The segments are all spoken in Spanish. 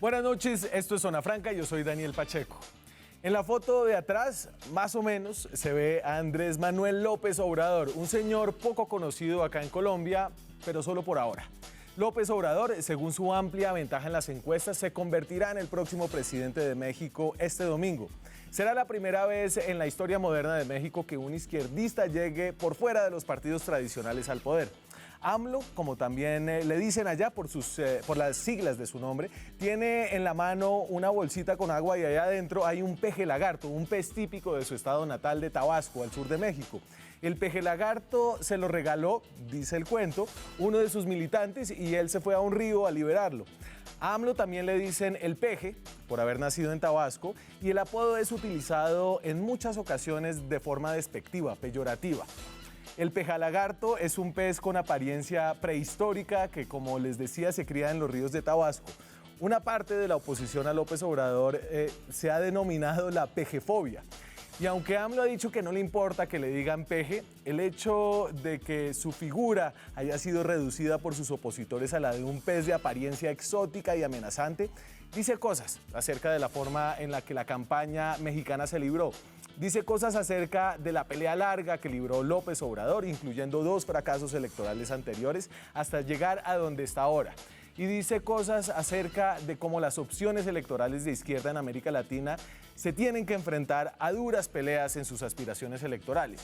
Buenas noches, esto es Zona Franca, yo soy Daniel Pacheco. En la foto de atrás, más o menos, se ve a Andrés Manuel López Obrador, un señor poco conocido acá en Colombia, pero solo por ahora. López Obrador, según su amplia ventaja en las encuestas, se convertirá en el próximo presidente de México este domingo. Será la primera vez en la historia moderna de México que un izquierdista llegue por fuera de los partidos tradicionales al poder. AMLO, como también le dicen allá por las siglas de su nombre, tiene en la mano una bolsita con agua y allá adentro hay un peje lagarto, un pez típico de su estado natal de Tabasco, al sur de México. El peje lagarto se lo regaló, dice el cuento, uno de sus militantes y él se fue a un río a liberarlo. A AMLO también le dicen el peje, por haber nacido en Tabasco, y el apodo es utilizado en muchas ocasiones de forma despectiva, peyorativa. El pejalagarto es un pez con apariencia prehistórica que, como les decía, se cría en los ríos de Tabasco. Una parte de la oposición a López Obrador se ha denominado la pejefobia. Y aunque AMLO ha dicho que no le importa que le digan peje, el hecho de que su figura haya sido reducida por sus opositores a la de un pez de apariencia exótica y amenazante, dice cosas acerca de la forma en la que la campaña mexicana se libró. Dice cosas acerca de la pelea larga que libró López Obrador, incluyendo 2 fracasos electorales anteriores, hasta llegar a donde está ahora. Y dice cosas acerca de cómo las opciones electorales de izquierda en América Latina se tienen que enfrentar a duras peleas en sus aspiraciones electorales.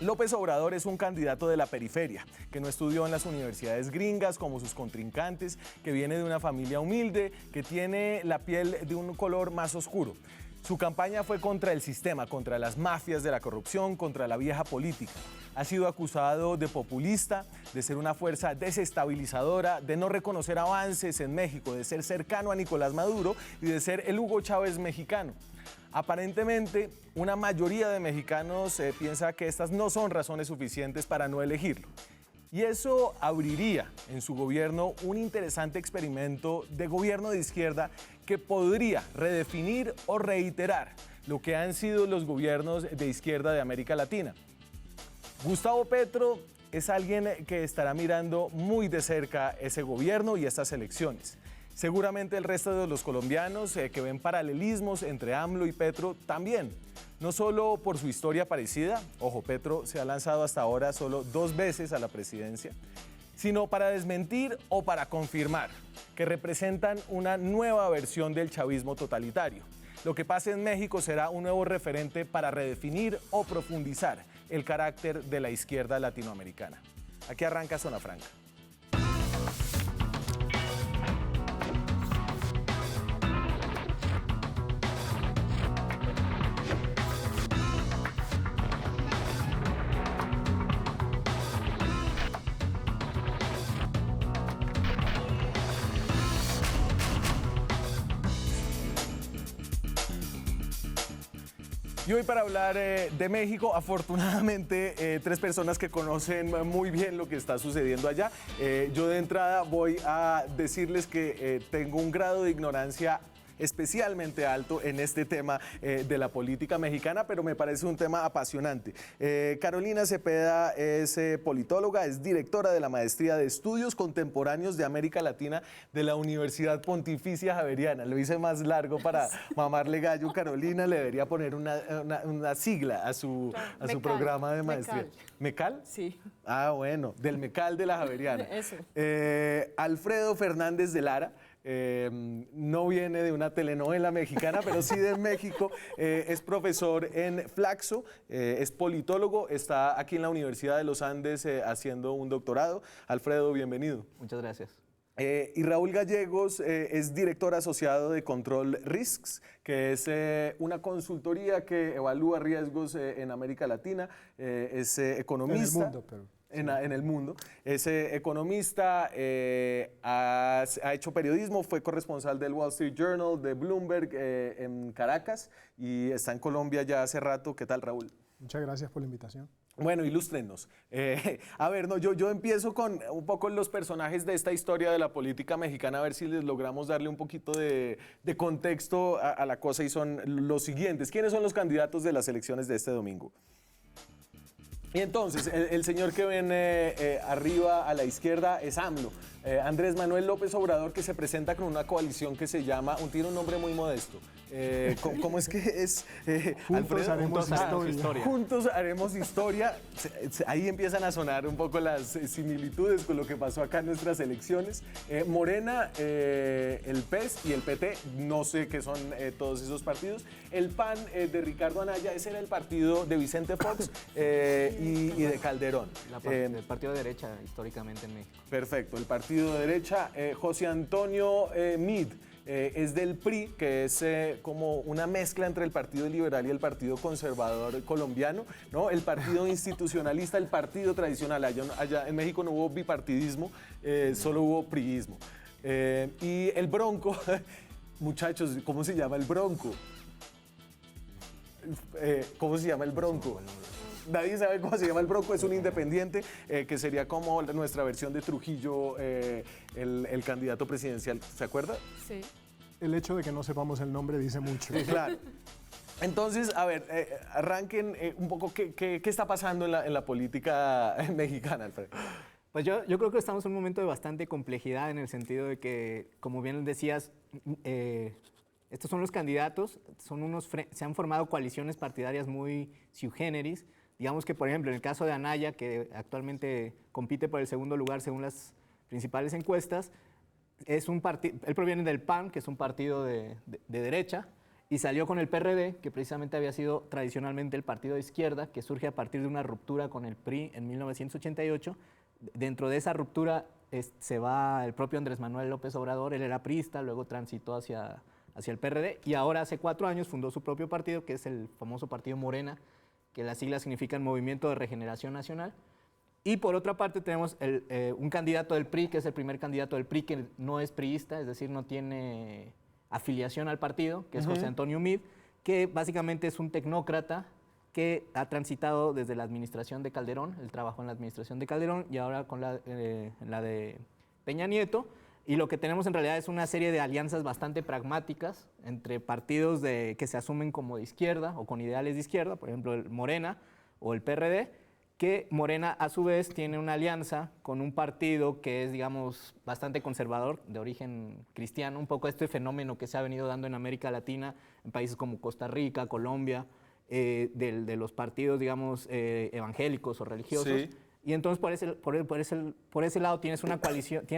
López Obrador es un candidato de la periferia, que no estudió en las universidades gringas como sus contrincantes, que viene de una familia humilde, que tiene la piel de un color más oscuro. Su campaña fue contra el sistema, contra las mafias de la corrupción, contra la vieja política. Ha sido acusado de populista, de ser una fuerza desestabilizadora, de no reconocer avances en México, de ser cercano a Nicolás Maduro y de ser el Hugo Chávez mexicano. Aparentemente, una mayoría de mexicanos piensa que estas no son razones suficientes para no elegirlo. Y eso abriría en su gobierno un interesante experimento de gobierno de izquierda que podría redefinir o reiterar lo que han sido los gobiernos de izquierda de América Latina. Gustavo Petro es alguien que estará mirando muy de cerca ese gobierno y estas elecciones. Seguramente el resto de los colombianos que ven paralelismos entre AMLO y Petro también. No solo por su historia parecida, ojo, Petro se ha lanzado hasta ahora solo 2 veces a la presidencia, sino para desmentir o para confirmar que representan una nueva versión del chavismo totalitario. Lo que pase en México será un nuevo referente para redefinir o profundizar el carácter de la izquierda latinoamericana. Aquí arranca Zona Franca. Y hoy para hablar de México, afortunadamente 3 personas que conocen muy bien lo que está sucediendo allá. Yo de entrada voy a decirles que tengo un grado de ignorancia especialmente alto en este tema de la política mexicana, pero me parece un tema apasionante. Carolina Cepeda es politóloga, es directora de la Maestría de Estudios Contemporáneos de América Latina de la Universidad Pontificia Javeriana. Lo hice más largo para mamarle gallo. Carolina le debería poner una sigla a su programa de maestría. ¿Mecal? Sí. Ah, bueno, del Mecal de la Javeriana. Eso. Alfredo Fernández de Lara. No viene de una telenovela mexicana, pero sí de México. Es profesor en Flaxo, es politólogo, está aquí en la Universidad de los Andes haciendo un doctorado. Alfredo, bienvenido. Muchas gracias. Y Raúl Gallegos es director asociado de Control Risks, que es una consultoría que evalúa riesgos en América Latina. Es economista. En el mundo, pero... En el mundo. Es economista, ha hecho periodismo, fue corresponsal del Wall Street Journal, de Bloomberg en Caracas y está en Colombia ya hace rato. ¿Qué tal, Raúl? Muchas gracias por la invitación. Bueno, ilústrenos. A ver, no, yo empiezo con un poco los personajes de esta historia de la política mexicana, a ver si les logramos darle un poquito de contexto a la cosa, y son los siguientes. ¿Quiénes son los candidatos de las elecciones de este domingo? Y entonces, el señor que ven arriba a la izquierda es AMLO. Andrés Manuel López Obrador, que se presenta con una coalición que se llama, tiene un nombre muy modesto. ¿Cómo es que es? Juntos haremos historia. Juntos haremos historia. Ahí empiezan a sonar un poco las similitudes con lo que pasó acá en nuestras elecciones. Morena, el PES y el PT, no sé qué son todos esos partidos. El PAN de Ricardo Anaya, ese era el partido de Vicente Fox y de Calderón. El partido de derecha históricamente en México. Perfecto, el partido de derecha, José Antonio Meade. Es del PRI, que es como una mezcla entre el Partido Liberal y el Partido Conservador colombiano, ¿no? El partido institucionalista, el partido tradicional. Allá en México no hubo bipartidismo, solo hubo priismo. Y el Bronco, muchachos, ¿cómo se llama el Bronco? ¿Cómo se llama el Bronco? Nadie sabe cómo se llama el Bronco, es un independiente que sería como nuestra versión de Trujillo, el candidato presidencial. ¿Se acuerda? Sí. El hecho de que no sepamos el nombre dice mucho. Claro. Entonces, a ver, arranquen un poco qué está pasando en la política mexicana, Alfredo. Pues yo creo que estamos en un momento de bastante complejidad en el sentido de que, como bien decías, estos son los candidatos, se han formado coaliciones partidarias muy sui generis. Digamos que, por ejemplo, en el caso de Anaya, que actualmente compite por el segundo lugar según las principales encuestas, él proviene del PAN, que es un partido de derecha, y salió con el PRD, que precisamente había sido tradicionalmente el partido de izquierda, que surge a partir de una ruptura con el PRI en 1988. Dentro de esa ruptura se va el propio Andrés Manuel López Obrador, él era priista, luego transitó hacia el PRD, y ahora hace 4 años fundó su propio partido, que es el famoso partido Morena, que las siglas significan Movimiento de Regeneración Nacional. Y por otra parte tenemos un candidato del PRI, que es el primer candidato del PRI que no es priista, es decir, no tiene afiliación al partido, que es José Antonio Meade, que básicamente es un tecnócrata que ha transitado desde la administración de Calderón, él trabajó en la administración de Calderón y ahora con en la de Peña Nieto. Y lo que tenemos en realidad es una serie de alianzas bastante pragmáticas entre partidos que se asumen como de izquierda o con ideales de izquierda, por ejemplo el Morena o el PRD, que Morena a su vez tiene una alianza con un partido que es, digamos, bastante conservador, de origen cristiano, un poco este fenómeno que se ha venido dando en América Latina, en países como Costa Rica, Colombia, de los partidos, digamos, evangélicos o religiosos. Sí. Y entonces por ese lado tienes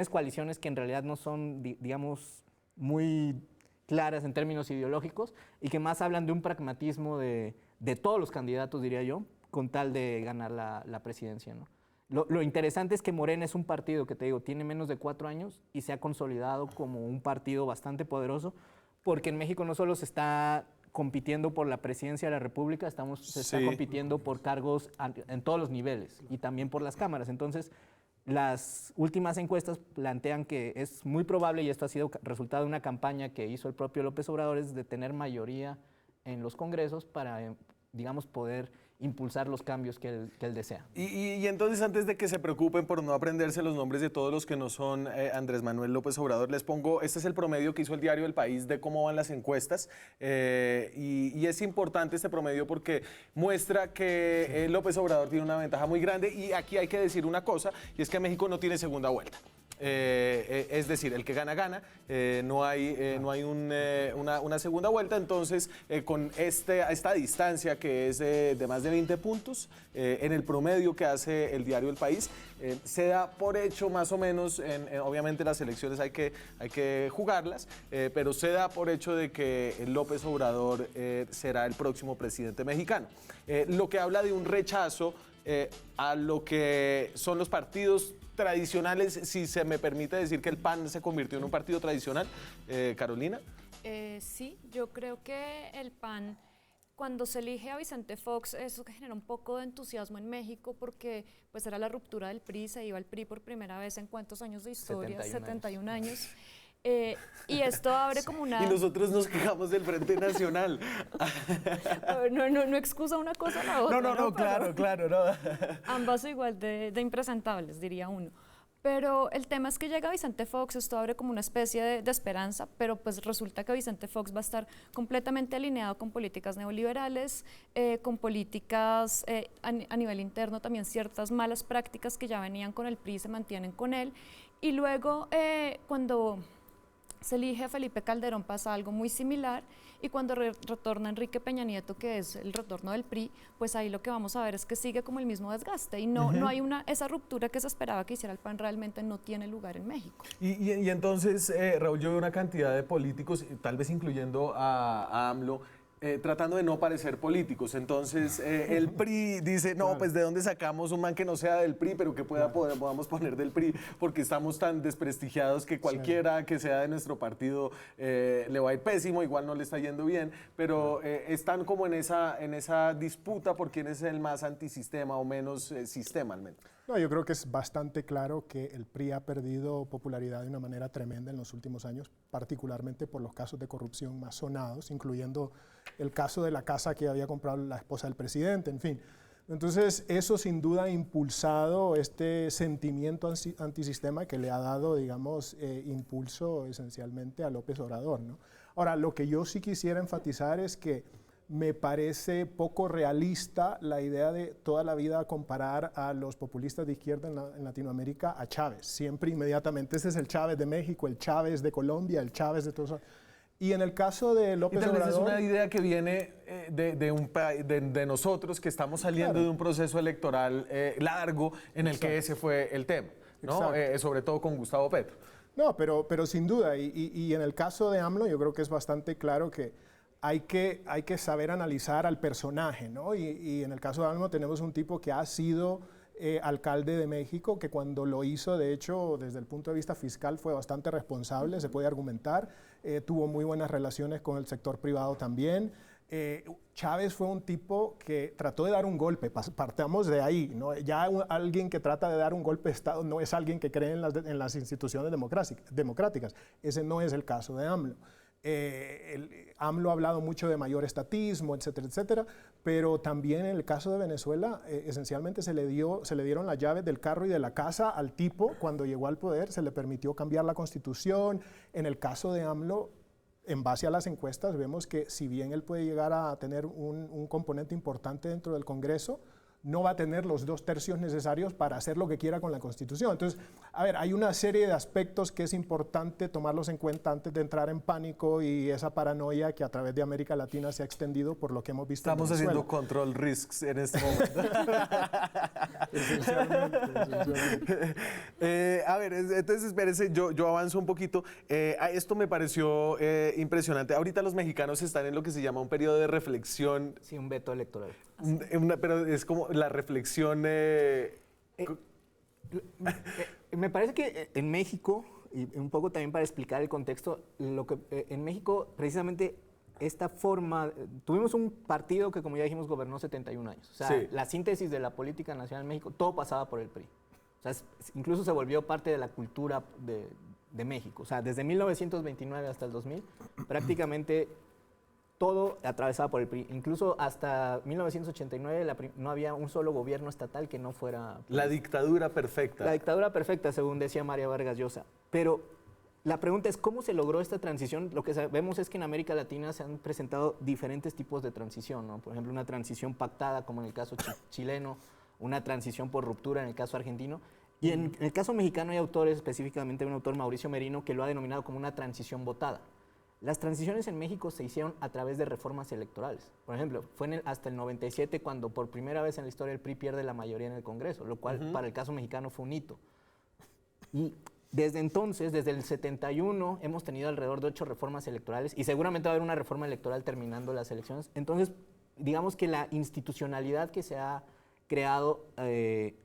coaliciones que en realidad no son, digamos, muy claras en términos ideológicos y que más hablan de un pragmatismo de todos los candidatos, diría yo, con tal de ganar la presidencia, ¿no? Lo interesante es que Morena es un partido que, te digo, tiene menos de 4 años y se ha consolidado como un partido bastante poderoso, porque en México no solo se está compitiendo por la presidencia de la República, se está compitiendo por cargos en todos los niveles y también por las cámaras. Entonces, las últimas encuestas plantean que es muy probable, y esto ha sido resultado de una campaña que hizo el propio López Obrador, es de tener mayoría en los congresos para, digamos, poder impulsar los cambios que él desea. Y entonces, antes de que se preocupen por no aprenderse los nombres de todos los que no son Andrés Manuel López Obrador, les pongo, este es el promedio que hizo el diario El País de cómo van las encuestas, y es importante este promedio porque muestra que López Obrador tiene una ventaja muy grande, y aquí hay que decir una cosa, y es que México no tiene segunda vuelta. Es decir, el que gana, gana, no hay una segunda vuelta. Entonces, con esta distancia que es de más de 20 puntos, en el promedio que hace el diario El País, se da por hecho más o menos, obviamente las elecciones hay que jugarlas, pero se da por hecho de que López Obrador será el próximo presidente mexicano. Lo que habla de un rechazo a lo que son los partidos tradicionales, si se me permite decir que el PAN se convirtió en un partido tradicional. Carolina. Sí, yo creo que el PAN, cuando se elige a Vicente Fox, eso genera un poco de entusiasmo en México porque pues era la ruptura del PRI, se iba al PRI por primera vez en cuántos años de historia, 71 años. Y esto abre como una... Y nosotros nos quejamos del Frente Nacional. No excusa una cosa a la otra. No, claro. No. Ambas igual de impresentables, diría uno. Pero el tema es que llega Vicente Fox, esto abre como una especie de esperanza, pero pues resulta que Vicente Fox va a estar completamente alineado con políticas neoliberales, con políticas a nivel interno también ciertas malas prácticas que ya venían con el PRI se mantienen con él, Y luego, cuando se elige a Felipe Calderón, pasa algo muy similar, y cuando retorna Enrique Peña Nieto, que es el retorno del PRI, pues ahí lo que vamos a ver es que sigue como el mismo desgaste, y no hay esa ruptura que se esperaba que hiciera el PAN, realmente no tiene lugar en México. Y entonces, Raúl, yo veo una cantidad de políticos, tal vez incluyendo a AMLO, tratando de no parecer políticos. Entonces, el PRI dice, no, pues ¿de dónde sacamos un man que no sea del PRI, pero que podamos poner del PRI? Porque estamos tan desprestigiados que cualquiera que sea de nuestro partido le va a ir pésimo, igual no le está yendo bien, pero están como en esa disputa por quién es el más antisistema o menos sistema al menos. No, yo creo que es bastante claro que el PRI ha perdido popularidad de una manera tremenda en los últimos años, particularmente por los casos de corrupción más sonados, incluyendo el caso de la casa que había comprado la esposa del presidente, en fin. Entonces, eso sin duda ha impulsado este sentimiento antisistema que le ha dado, digamos, impulso esencialmente a López Obrador, ¿no? Ahora, lo que yo sí quisiera enfatizar es que me parece poco realista la idea de toda la vida comparar a los populistas de izquierda en Latinoamérica a Chávez. Siempre inmediatamente, ese es el Chávez de México, el Chávez de Colombia, el Chávez de todos. Y en el caso de López Obrador... Obrador... es una idea que viene de nosotros, que estamos saliendo de un proceso electoral largo en el que ese fue el tema, ¿no? Sobre todo con Gustavo Petro. No, pero sin duda, y en el caso de AMLO yo creo que es bastante claro que hay que saber analizar al personaje, ¿no? Y en el caso de AMLO tenemos un tipo que ha sido alcalde de México, que cuando lo hizo, de hecho, desde el punto de vista fiscal fue bastante responsable, se puede argumentar, tuvo muy buenas relaciones con el sector privado también. Chávez fue un tipo que trató de dar un golpe, partamos de ahí, ¿no? Ya alguien que trata de dar un golpe de Estado no es alguien que cree en las instituciones democráticas, ese no es el caso de AMLO. AMLO ha hablado mucho de mayor estatismo, etcétera, etcétera, pero también en el caso de Venezuela, esencialmente se le dieron las llaves del carro y de la casa al tipo cuando llegó al poder, se le permitió cambiar la constitución. En el caso de AMLO, en base a las encuestas, vemos que si bien él puede llegar a tener un componente importante dentro del Congreso, no va a tener los 2 tercios necesarios para hacer lo que quiera con la Constitución. Entonces, a ver, hay una serie de aspectos que es importante tomarlos en cuenta antes de entrar en pánico y esa paranoia que a través de América Latina se ha extendido por lo que hemos visto Estamos en Venezuela. haciendo control risks en este momento. Esencialmente. A ver, entonces espérense, yo avanzo un poquito. Esto me pareció impresionante. Ahorita los mexicanos están en lo que se llama un periodo de reflexión. Sí, un veto electoral. Pero es como la reflexión... Me parece que en México, y un poco también para explicar el contexto, en México precisamente esta forma, tuvimos un partido que como ya dijimos gobernó 71 años, o sea, sí. La síntesis de la política nacional en México, todo pasaba por el PRI, o sea, incluso se volvió parte de la cultura de México, o sea, desde 1929 hasta el 2000, prácticamente todo atravesado por el PRI. Incluso hasta 1989 no había un solo gobierno estatal que no fuera... La dictadura perfecta. La dictadura perfecta, según decía María Vargas Llosa. Pero la pregunta es, ¿cómo se logró esta transición? Lo que sabemos es que en América Latina se han presentado diferentes tipos de transición, ¿no? Por ejemplo, una transición pactada, como en el caso chileno, una transición por ruptura en el caso argentino. Y en el caso mexicano hay autores, específicamente un autor, Mauricio Merino, que lo ha denominado como una transición votada. Las transiciones en México se hicieron a través de reformas electorales. Por ejemplo, fue hasta el 97 cuando por primera vez en la historia el PRI pierde la mayoría en el Congreso, lo cual para el caso mexicano fue un hito. Y desde entonces, desde el 71, hemos tenido alrededor de 8 reformas electorales y seguramente va a haber una reforma electoral terminando las elecciones. Entonces, digamos que la institucionalidad que se ha creado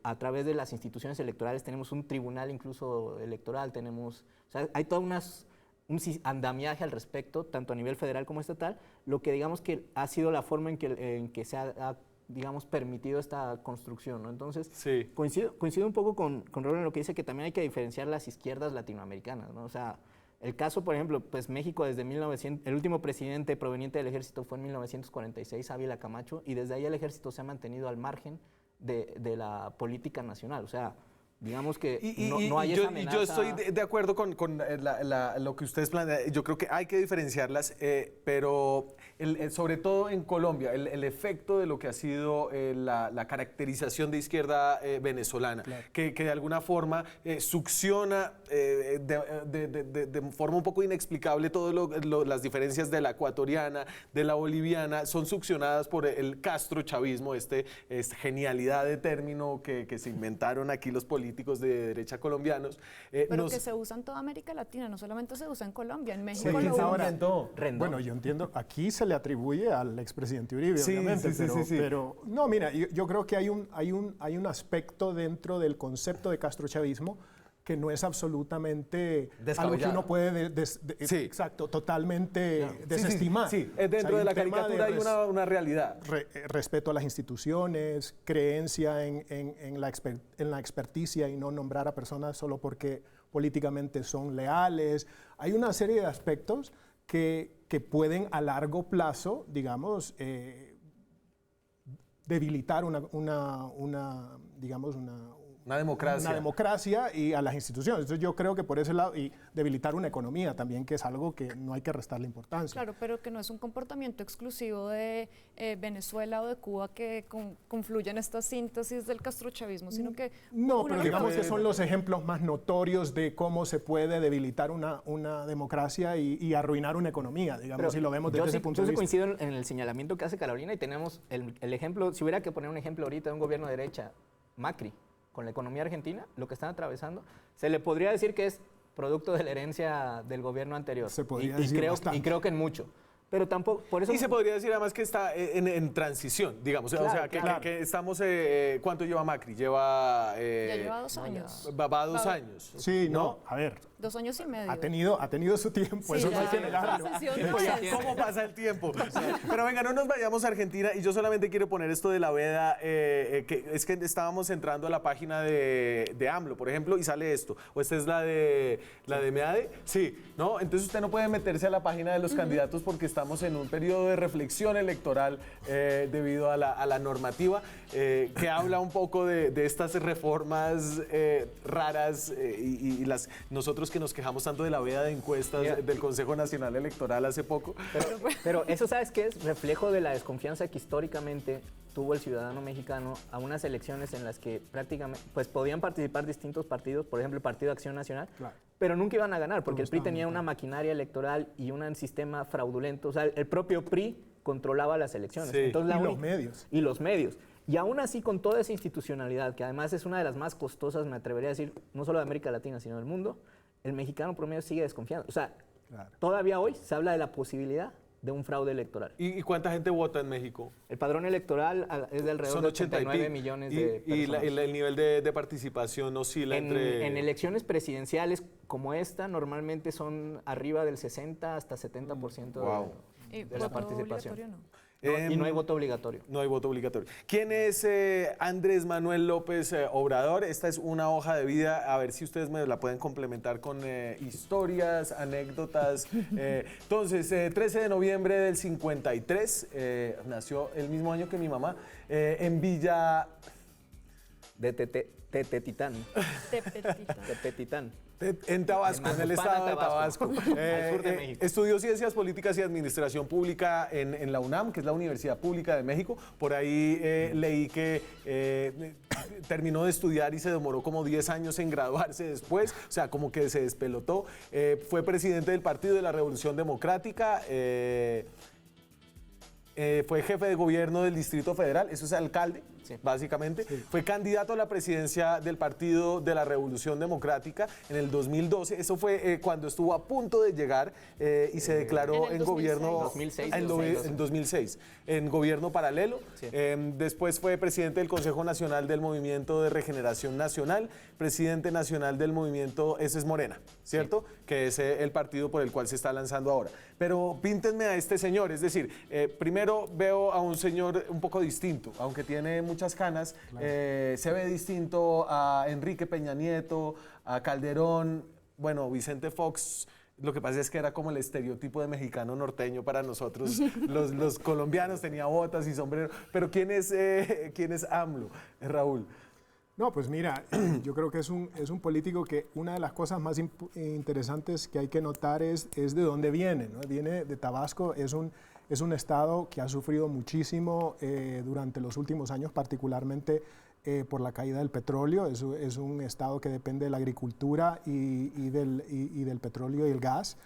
a través de las instituciones electorales, tenemos un tribunal incluso electoral, tenemos, o sea, hay todas un andamiaje al respecto, tanto a nivel federal como estatal, lo que digamos que ha sido la forma en que se ha digamos, permitido esta construcción, ¿no? Entonces, sí. coincido un poco con Raúl en lo que dice que también hay que diferenciar las izquierdas latinoamericanas, ¿no? O sea, el caso, por ejemplo, pues México desde 1900, el último presidente proveniente del ejército fue en 1946, Ávila Camacho, y desde ahí el ejército se ha mantenido al margen de la política nacional, o sea, Digamos que Y no hay esa yo amenaza. estoy de acuerdo con lo que ustedes plantean. Yo creo que hay que diferenciarlas, pero sobre todo en Colombia, el efecto de lo que ha sido la caracterización de izquierda venezolana, Claro. que de alguna forma succiona de forma un poco inexplicable todas las diferencias de la ecuatoriana, de la boliviana, son succionadas por el castrochavismo, esta genialidad de término que se inventaron aquí los políticos de derecha colombianos. Pero que se usa en toda América Latina, no solamente se usa en Colombia, en México Sí, lo usan. ahora, Rendón. bueno, yo entiendo, aquí se le atribuye al expresidente Uribe, Sí, obviamente, sí, sí, sí. pero no, mira, yo creo que hay un aspecto dentro del concepto de castrochavismo que no es absolutamente algo que Descabellado. uno puede, Sí. exacto, totalmente Sí, sí, desestimar. Sí, O sea, dentro de un la tema caricatura hay res- una realidad. respeto a las instituciones, creencia en la experticia y no nombrar a personas solo porque políticamente son leales. Hay una serie de aspectos que pueden a largo plazo, digamos, debilitar digamos, Una democracia. una democracia y a las instituciones. Entonces yo creo que por ese lado, y debilitar una economía también, que es algo que no hay que restarle importancia. Claro, pero que no es un comportamiento exclusivo de Venezuela o de Cuba que confluye en esta síntesis del castrochavismo, sino que... No, uno pero lo digamos puede- que son los ejemplos más notorios de cómo se puede debilitar una democracia y arruinar una economía, digamos, Pero si lo vemos desde yo ese sí- punto yo de sí vista. coincido en el señalamiento que hace Carolina y tenemos el ejemplo, si hubiera que poner un ejemplo ahorita de un gobierno de derecha, Macri, con la economía argentina, lo que están atravesando, se le podría decir que es producto de la herencia del gobierno anterior. Se podría y decir creo, bastante. y creo que en mucho. Pero tampoco, por eso... Y se podría decir además que está en transición, digamos. O sea, Claro, claro. que estamos... ¿Cuánto lleva Macri? Lleva... Ya lleva 2 años. Va 2 años. Sí, no, a ver, 2 años y medio. ha tenido su tiempo, Sí, eso no hay ya, que negarlo. la sesión Tiempo fue ya- así. ¿Cómo pasa el tiempo? Pero venga, no nos vayamos a Argentina y yo solamente quiero poner esto de la veda, que es que estábamos entrando a la página de AMLO, por ejemplo, y sale esto. ¿O esta es la de MEADE? Sí, ¿no? Entonces usted no puede meterse a la página de los candidatos porque estamos en un periodo de reflexión electoral debido a la normativa que habla un poco de estas reformas raras y nosotros que nos quejamos tanto de la veda de encuestas Mira. del Consejo Nacional Electoral hace poco. Pero eso, ¿sabes qué es? Reflejo de la desconfianza que históricamente tuvo el ciudadano mexicano a unas elecciones en las que prácticamente pues podían participar distintos partidos, por ejemplo el Partido Acción Nacional, Claro. pero nunca iban a ganar porque el PRI estaban tenía una maquinaria electoral y un sistema fraudulento. O sea, el propio PRI controlaba las elecciones. Sí. Entonces, Y la los única- medios. Y los medios. Y aún así, con toda esa institucionalidad, que además es una de las más costosas, me atrevería a decir, no solo de América Latina, sino del mundo, el mexicano promedio sigue desconfiando. O sea, Claro. todavía hoy se habla de la posibilidad de un fraude electoral. ¿Y cuánta gente vota en México? El padrón electoral es de alrededor de 89 pi- millones y- de y personas. el nivel de participación oscila entre... En elecciones presidenciales como esta, normalmente son arriba del 60 hasta 70% Wow. Y de la voto participación. obligatorio no. Y no hay voto obligatorio. No hay voto obligatorio. ¿Quién es Andrés Manuel López Obrador? Esta es una hoja de vida, a ver si ustedes me la pueden complementar con historias, anécdotas. Entonces, 13 de noviembre del 53, nació el mismo año que mi mamá, en Villa... De Tetetitán. Tepetita. Tetetitán. En Tabasco, en el Macuspana, estado de Tabasco. Tabasco. Al sur de México. Estudió Ciencias Políticas y Administración Pública en la UNAM, que es la Universidad Pública de México. Por ahí leí que terminó de estudiar y se demoró como 10 años en graduarse después. O sea, como que se despelotó. Fue presidente del Partido de la Revolución Democrática. Fue jefe de gobierno del Distrito Federal, eso es alcalde, Sí. básicamente. Fue candidato a la presidencia del Partido de la Revolución Democrática en el 2012. Eso fue cuando estuvo a punto de llegar y se declaró En el en gobierno... 2006. En 2006, en gobierno paralelo. Sí. Después fue presidente del Consejo Nacional del Movimiento de Regeneración Nacional, presidente nacional del movimiento, ese es Morena, ¿cierto? Que es el partido por el cual se está lanzando ahora. Pero píntenme a este señor, es decir, primero veo a un señor un poco distinto, aunque tiene muchas canas, se ve distinto a Enrique Peña Nieto, a Calderón, bueno, Vicente Fox. Lo que pasa es que era como el estereotipo de mexicano norteño para nosotros, los colombianos, tenía botas y sombrero. Pero ¿quién es AMLO, Raúl? No, pues mira, yo creo que es un político que una de las cosas más interesantes que hay que notar es de dónde viene, ¿no? Viene de Tabasco, es un estado que ha sufrido muchísimo durante los últimos años, particularmente por la caída del petróleo. Es un estado que depende de la agricultura y del petróleo y el gas.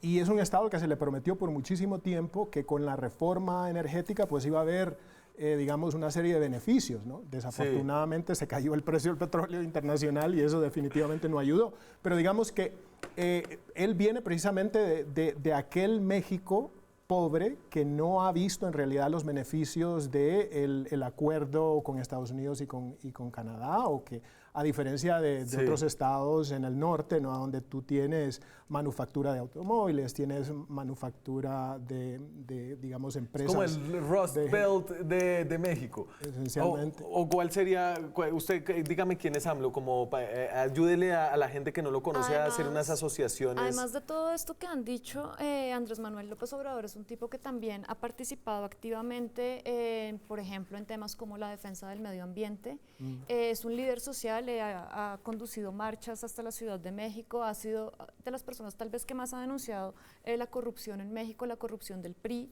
Y es un estado que se le prometió por muchísimo tiempo que con la reforma energética pues iba a haber digamos, una serie de beneficios, ¿no? Desafortunadamente se cayó el precio del petróleo internacional y eso definitivamente no ayudó. Pero digamos que él viene precisamente de aquel México pobre que no ha visto en realidad los beneficios del acuerdo con Estados Unidos y con Canadá, o que a diferencia de otros estados en el norte, ¿no? Donde tú tienes manufactura de automóviles, tienes manufactura de digamos, empresas. Como el Rust Belt de México. Esencialmente. O cuál sería, usted dígame quién es AMLO, como ayúdele a la gente que no lo conoce a hacer unas asociaciones. Además de todo esto que han dicho, Andrés Manuel López Obrador es un tipo que también ha participado activamente, por ejemplo, en temas como la defensa del medio ambiente. Es un líder social, ha conducido marchas hasta la Ciudad de México, ha sido de las personas tal vez que más ha denunciado la corrupción en México, la corrupción del PRI.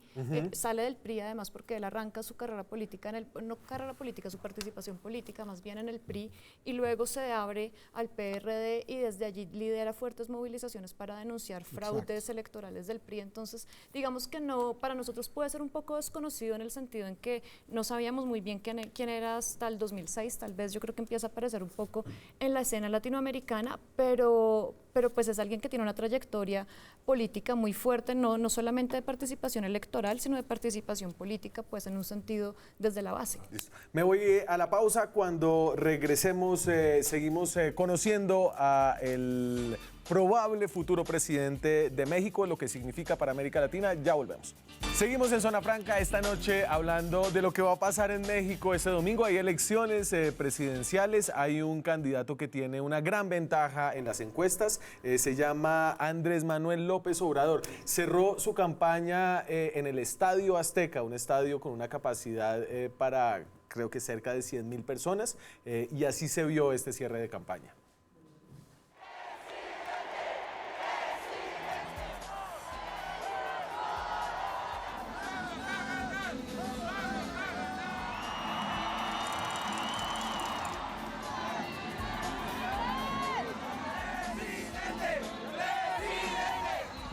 Sale del PRI además porque él arranca su carrera política, no carrera política, su participación política más bien en el PRI, y luego se abre al PRD y desde allí lidera fuertes movilizaciones para denunciar fraudes electorales del PRI. Entonces, digamos que no, para nosotros puede ser un poco desconocido en el sentido en que no sabíamos muy bien quién era hasta el 2006, tal vez yo creo que empieza a aparecer un poco en la escena latinoamericana, pero pues es alguien que tiene una trayectoria política muy fuerte, no solamente de participación electoral, sino de participación política, pues en un sentido desde la base. Listo. Me voy a la pausa. Cuando regresemos, seguimos conociendo a el probable futuro presidente de México, lo que significa para América Latina. Ya volvemos. Seguimos en Zona Franca esta noche hablando de lo que va a pasar en México este domingo. Hay elecciones presidenciales, hay un candidato que tiene una gran ventaja en las encuestas, se llama Andrés Manuel López Obrador. Cerró su campaña en el Estadio Azteca, un estadio con una capacidad para creo que cerca de 100,000 personas, y así se vio este cierre de campaña.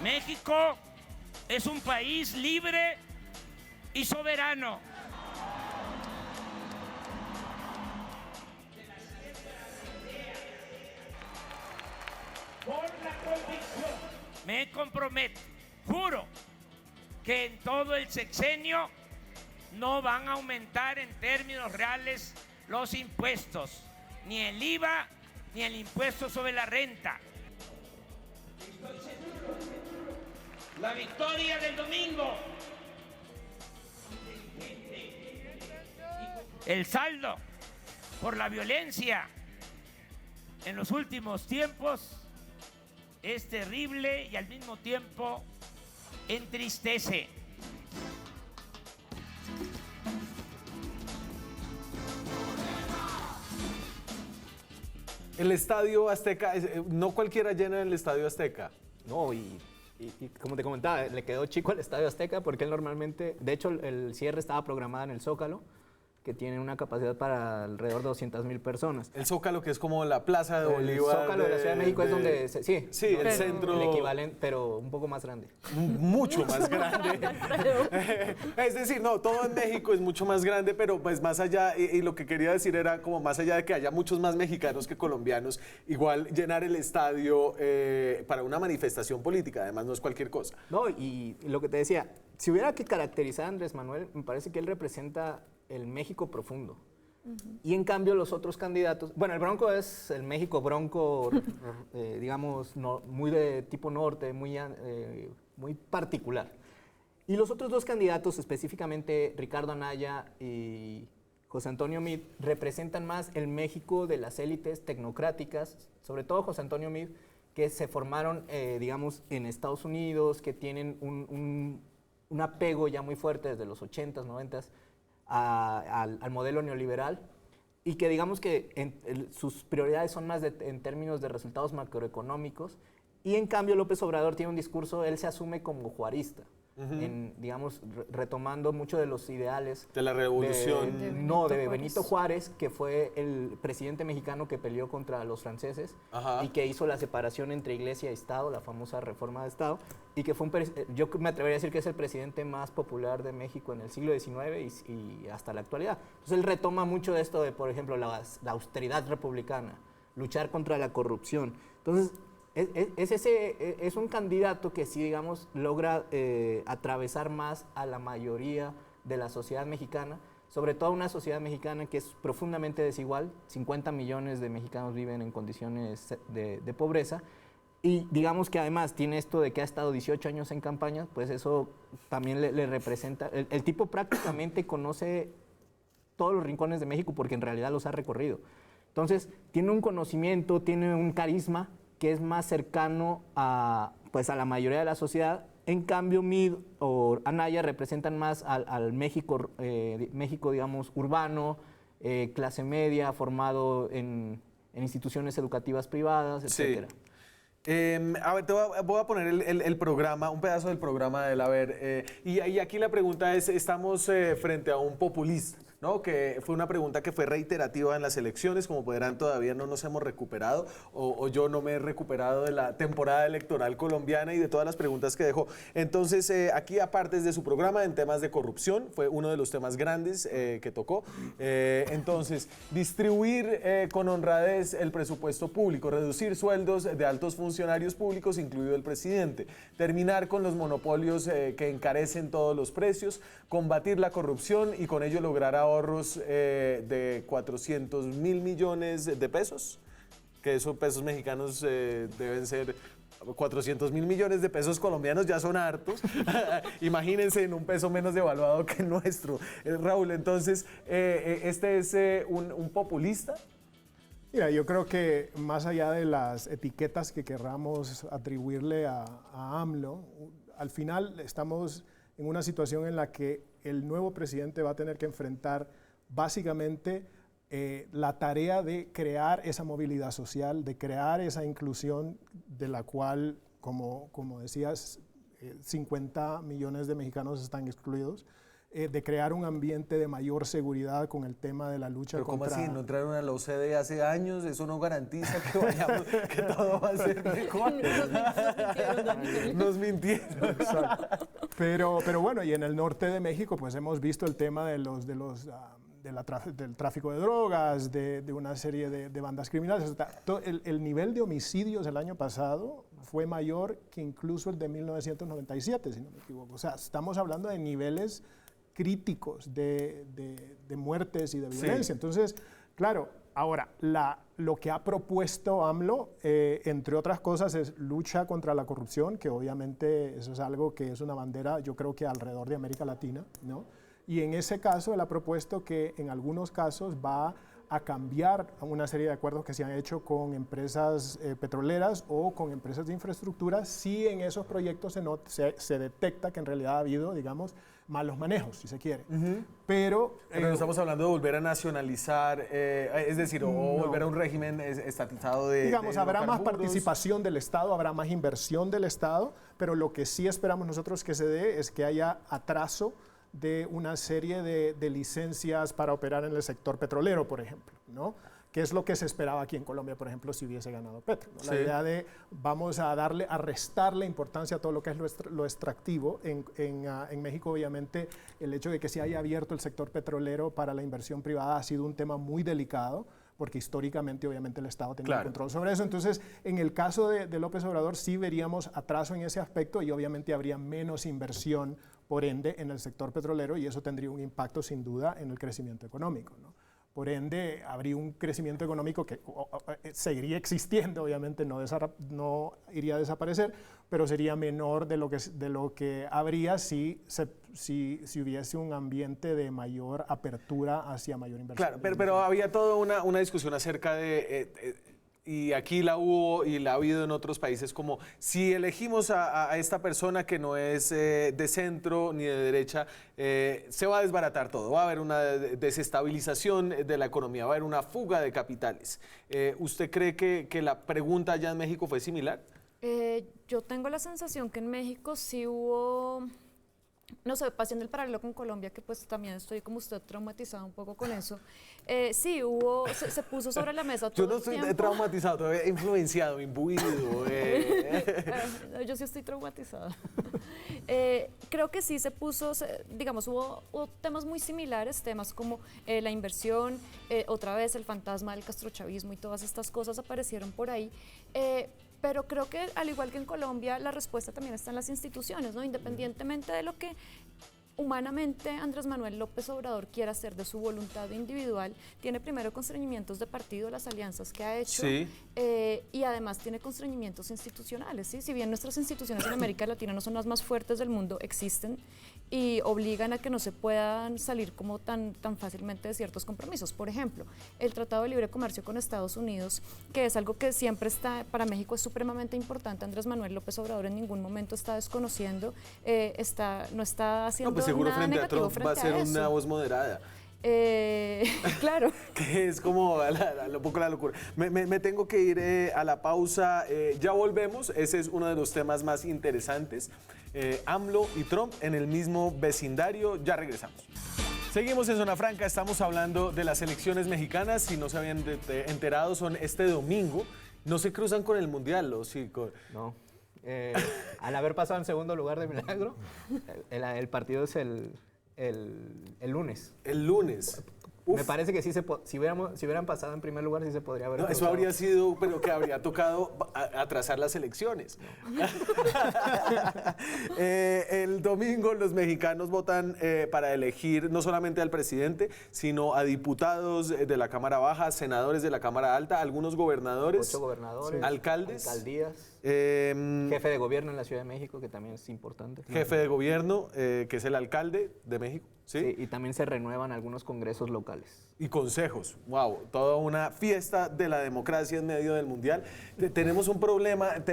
México es un país libre y soberano. Por la convicción me comprometo, juro, que en todo el sexenio no van a aumentar en términos reales los impuestos, ni el IVA, ni el impuesto sobre la renta. Estoy seguro. La victoria del domingo. El saldo por la violencia en los últimos tiempos es terrible y al mismo tiempo entristece. El Estadio Azteca, no cualquiera llena el Estadio Azteca. No, y como te comentaba, le quedó chico al Estadio Azteca porque él normalmente, de hecho el cierre estaba programado en el Zócalo, que tiene una capacidad para alrededor de 200,000 personas. El Zócalo, que es como la plaza de Bolívar. El Zócalo de la Ciudad de México es donde, sí, el centro. El equivalente, pero un poco más grande. Mucho más grande. Es decir, no, todo en México es mucho más grande, pero pues más allá, y lo que quería decir era como más allá de que haya muchos más mexicanos que colombianos, igual llenar el estadio para una manifestación política, además no es cualquier cosa. No, y lo que te decía, si hubiera que caracterizar a Andrés Manuel, me parece que él representa el México profundo. Y en cambio los otros candidatos, bueno, el Bronco es el México Bronco, digamos, muy de tipo norte, muy particular. Y los otros dos candidatos, específicamente Ricardo Anaya y José Antonio Meade, representan más el México de las élites tecnocráticas, sobre todo José Antonio Meade, que se formaron, digamos, en Estados Unidos, que tienen un apego ya muy fuerte desde los 80s, 90s, al modelo neoliberal, y que digamos que sus prioridades son más en términos de resultados macroeconómicos, y en cambio López Obrador tiene un discurso, él se asume como juarista, digamos, retomando mucho de los ideales de la revolución. de Benito Juárez, que fue el presidente mexicano que peleó contra los franceses y que hizo la separación entre iglesia y Estado, la famosa reforma de Estado, y que fue yo me atrevería a decir que es el presidente más popular de México en el siglo XIX y hasta la actualidad. Entonces él retoma mucho de esto de, por ejemplo, la austeridad republicana, luchar contra la corrupción. Entonces, es un candidato que sí, digamos, logra atravesar más a la mayoría de la sociedad mexicana, sobre todo una sociedad mexicana que es profundamente desigual. 50 millones de mexicanos viven en condiciones de pobreza, y digamos que además tiene esto de que ha estado 18 años en campaña, pues eso también le representa. El tipo prácticamente conoce todos los rincones de México porque en realidad los ha recorrido. Entonces, tiene un conocimiento, tiene un carisma que es más cercano a la mayoría de la sociedad. En cambio, Mid o Anaya representan más al México, digamos, urbano, clase media, formado en instituciones educativas privadas, etc. A ver, voy a poner el programa, un pedazo del programa de él. A ver, y aquí la pregunta es, estamos frente a un populista, ¿no? Que fue una pregunta que fue reiterativa en las elecciones. Como podrán, todavía no nos hemos recuperado, o yo no me he recuperado de la temporada electoral colombiana y de todas las preguntas que dejó. Entonces, aquí, aparte de su programa en temas de corrupción, fue uno de los temas grandes que tocó. Entonces, distribuir con honradez el presupuesto público, reducir sueldos de altos funcionarios públicos, incluido el presidente, terminar con los monopolios que encarecen todos los precios, combatir la corrupción y con ello lograr ahorros de 400.000 millones de pesos, que esos pesos mexicanos deben ser 400.000 millones de pesos colombianos, ya son hartos. Imagínense en un peso menos devaluado que el nuestro. Raúl, entonces, ¿este es un populista? Mira, yo creo que más allá de las etiquetas que querramos atribuirle a AMLO, al final estamos en una situación en la que el nuevo presidente va a tener que enfrentar básicamente la tarea de crear esa movilidad social, de crear esa inclusión de la cual, como decías, 50 millones de mexicanos están excluidos, de crear un ambiente de mayor seguridad con el tema de la lucha contra... ¿Pero cómo así? ¿No entraron a la OCDE hace años? ¿Eso no garantiza que vayamos, que todo va a ser mejor? Nos mintieron. Exacto. Pero bueno, y en el norte de México pues hemos visto el tema del tráfico de drogas, de una serie de bandas criminales. El nivel de homicidios el año pasado fue mayor que incluso el de 1997, si no me equivoco. O sea, estamos hablando de niveles críticos de muertes y de violencia. Sí. Entonces, claro, ahora, lo que ha propuesto AMLO, entre otras cosas, es lucha contra la corrupción, que obviamente eso es algo que es una bandera, yo creo que alrededor de América Latina, ¿no? Y en ese caso, él ha propuesto que en algunos casos va a cambiar una serie de acuerdos que se han hecho con empresas petroleras o con empresas de infraestructura si en esos proyectos se detecta que en realidad ha habido, digamos, malos manejos, si se quiere. Pero no estamos hablando de volver a nacionalizar, es decir, o volver a un régimen estatizado de... Digamos, habrá más participación del Estado, habrá más inversión del Estado, pero lo que sí esperamos nosotros que se dé es que haya atraso de una serie de licencias para operar en el sector petrolero, por ejemplo, ¿no? Que es lo que se esperaba aquí en Colombia, por ejemplo, si hubiese ganado Petro, ¿no? Sí. La idea de vamos a restarle importancia a todo lo que es lo extractivo. En México, obviamente, el hecho de que se haya abierto el sector petrolero para la inversión privada ha sido un tema muy delicado, porque históricamente, obviamente, el Estado tenía control sobre eso. Entonces, en el caso de López Obrador, sí veríamos atraso en ese aspecto y obviamente habría menos inversión, por ende, en el sector petrolero, y eso tendría un impacto, sin duda, en el crecimiento económico, ¿no? Por ende, habría un crecimiento económico que seguiría existiendo, obviamente no iría a desaparecer, pero sería menor de lo que habría si hubiese un ambiente de mayor apertura hacia mayor inversión. Claro, pero había toda una discusión acerca de y aquí la hubo y la ha habido en otros países, como si elegimos a esta persona que no es de centro ni de derecha, se va a desbaratar todo, va a haber una desestabilización de la economía, va a haber una fuga de capitales. ¿Usted cree que la pregunta allá en México fue similar? Yo tengo la sensación que en México sí hubo, no sé, haciendo el paralelo con Colombia, que pues también estoy como usted traumatizado un poco con eso. Sí, hubo, se puso sobre la mesa todo Yo no el estoy tiempo. traumatizado, todavía influenciado, imbuido. No, yo sí estoy traumatizada. Creo que sí se puso, digamos, hubo temas muy similares, temas como la inversión, otra vez el fantasma del castrochavismo y todas estas cosas aparecieron por ahí. Pero creo que, al igual que en Colombia, la respuesta también está en las instituciones, ¿no? Independientemente de lo que humanamente Andrés Manuel López Obrador quiera hacer de su voluntad individual, tiene primero constreñimientos de partido, las alianzas que ha hecho, Sí. Y además tiene constreñimientos institucionales, ¿sí? Si bien nuestras instituciones en América Latina no son las más fuertes del mundo, existen y obligan a que no se puedan salir como tan fácilmente de ciertos compromisos. Por ejemplo, el Tratado de Libre Comercio con Estados Unidos, que es algo que siempre está, para México es supremamente importante. Andrés Manuel López Obrador en ningún momento está desconociendo, no está haciendo No, pues seguro nada frente a negativo Trump va a frente ser eso. una voz moderada. Claro. Que es como un poco la locura. Me tengo que ir a la pausa. Ya volvemos. Ese es uno de los temas más interesantes. AMLO y Trump en el mismo vecindario. Ya regresamos. Seguimos en Zona Franca. Estamos hablando de las elecciones mexicanas. Si no se habían enterado, son este domingo. No se cruzan con el Mundial, ¿o sí? No. Al haber pasado en segundo lugar de milagro, el partido es el lunes. El lunes. Uf. Me parece que sí si hubieran pasado en primer lugar, sí se podría haber No, eso cruzado. habría sido, pero que habría tocado atrasar las elecciones. No. El domingo los mexicanos votan para elegir no solamente al presidente, sino a diputados de la Cámara Baja, senadores de la Cámara Alta, algunos gobernadores, 8 gobernadores, alcaldes, alcaldías, jefe jefe de gobierno en la Ciudad de México, que también es importante. de gobierno, que es el alcalde de México. ¿Sí? Sí, y también se renuevan algunos congresos locales. Y consejos, wow, toda una fiesta de la democracia en medio del Mundial. Tenemos un problema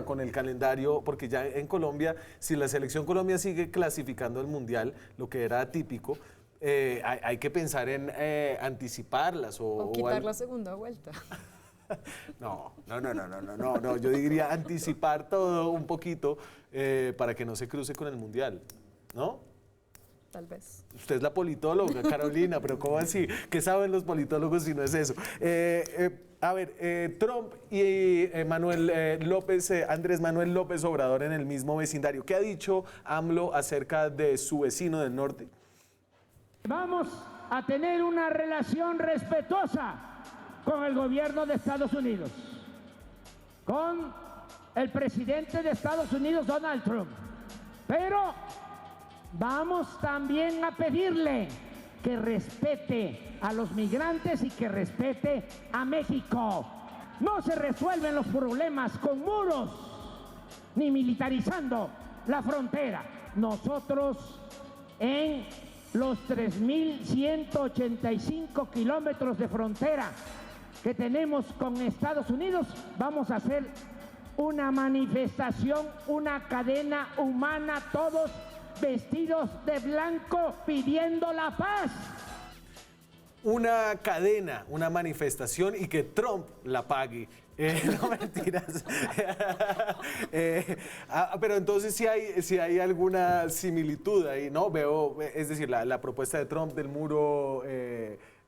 con el calendario, porque ya en Colombia, si la selección Colombia sigue clasificando el Mundial, lo que era atípico, hay que pensar en anticiparlas O quitar la segunda vuelta. No, yo diría anticipar todo un poquito para que no se cruce con el Mundial, ¿no? Tal vez. Usted es la politóloga, Carolina, pero ¿cómo así? ¿Qué saben los politólogos si no es eso? A ver, Trump y Andrés Manuel López Obrador en el mismo vecindario. ¿Qué ha dicho AMLO acerca de su vecino del norte? Vamos a tener una relación respetuosa con el gobierno de Estados Unidos, con el presidente de Estados Unidos, Donald Trump. Pero vamos también a pedirle que respete a los migrantes y que respete a México. No se resuelven los problemas con muros ni militarizando la frontera. Nosotros en los 3.185 kilómetros de frontera que tenemos con Estados Unidos, vamos a hacer una manifestación, una cadena humana, todos vestidos de blanco pidiendo la paz. Una cadena, una manifestación y que Trump la pague. No mentiras. Pero entonces si hay alguna similitud ahí, ¿no? Veo, es decir, la propuesta de Trump del muro